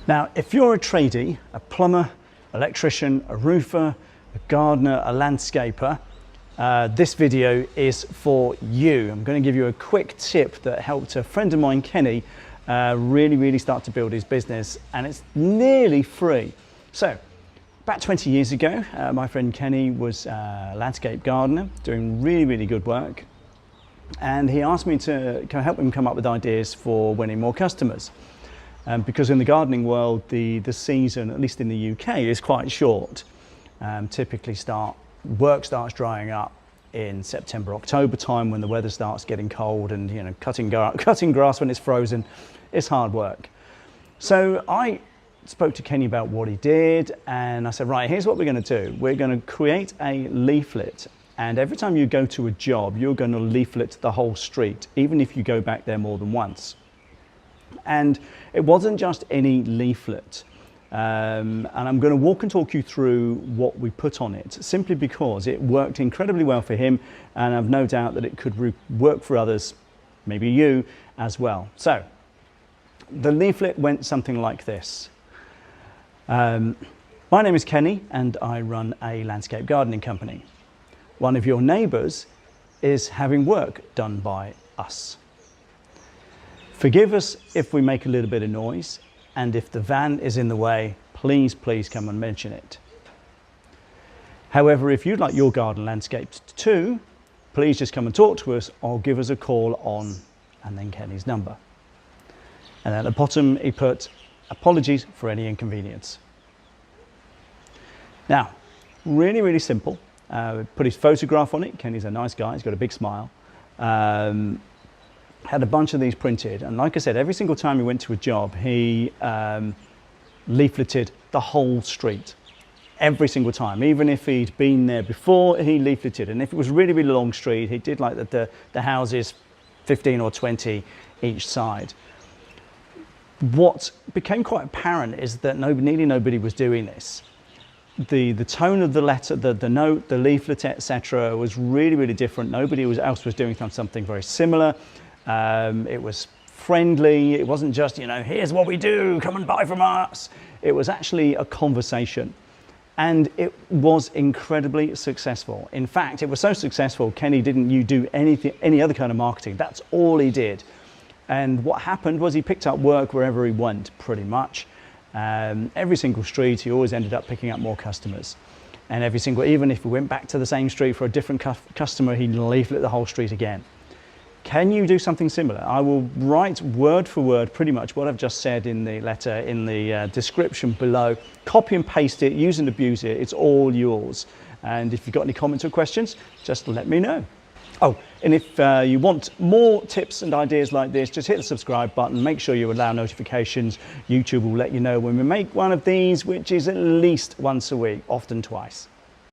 Now, if you're a tradie, a plumber, electrician, a roofer, a gardener, a landscaper, this video is for you. I'm going to give you a quick tip that helped a friend of mine, Kenny, really start to build his business, and it's nearly free. So, about 20 years ago, my friend Kenny was a landscape gardener doing really good work, and he asked me to help him come up with ideas for winning more customers. Because in the gardening world, the season, at least in the UK, is quite short. Typically work starts drying up in September, October time, when the weather starts getting cold, and cutting grass when it's frozen, it's hard work. So I spoke to Kenny about what he did, and I said, right, here's what we're going to do. We're going to create a leaflet, and every time you go to a job, you're going to leaflet the whole street, even if you go back there more than once. And it wasn't just any leaflet, and I'm going to walk and talk you through what we put on it, simply because it worked incredibly well for him, and I've no doubt that it could work for others, maybe you as well. So the leaflet went something like this. My name is Kenny, and I run a landscape gardening company. One of your neighbours is having work done by us. Forgive us if we make a little bit of noise, and if the van is in the way, please come and mention it. However, if you'd like your garden landscaped too, please just come and talk to us or give us a call on, and then Kenny's number. And at the bottom he put, apologies for any inconvenience. Now, really simple. Put his photograph on it. Kenny's a nice guy, he's got a big smile. Had a bunch of these printed, and like I said, every single time he went to a job, he leafleted the whole street. Every single time, even if he'd been there before, he leafleted. And if it was a really long street, he did like the houses 15 or 20 each side. What became quite apparent is that nearly nobody was doing this. The tone of the letter, the note, the leaflet, etc., was really different. Nobody else was doing something very similar. It was friendly. It wasn't just, here's what we do, come and buy from us. It was actually a conversation, and it was incredibly successful. In fact, it was so successful, Kenny didn't do any other kind of marketing. That's all he did. And what happened was he picked up work wherever he went, pretty much. Every single street, he always ended up picking up more customers. And even if we went back to the same street for a different customer, he'd leaflet the whole street again. Can you do something similar? I will write word for word pretty much what I've just said in the letter, in the description below. Copy and paste it, use and abuse it, it's all yours. And if you've got any comments or questions, just let me know. Oh, and if you want more tips and ideas like this, just hit the subscribe button, make sure you allow notifications. YouTube will let you know when we make one of these, which is at least once a week, often twice.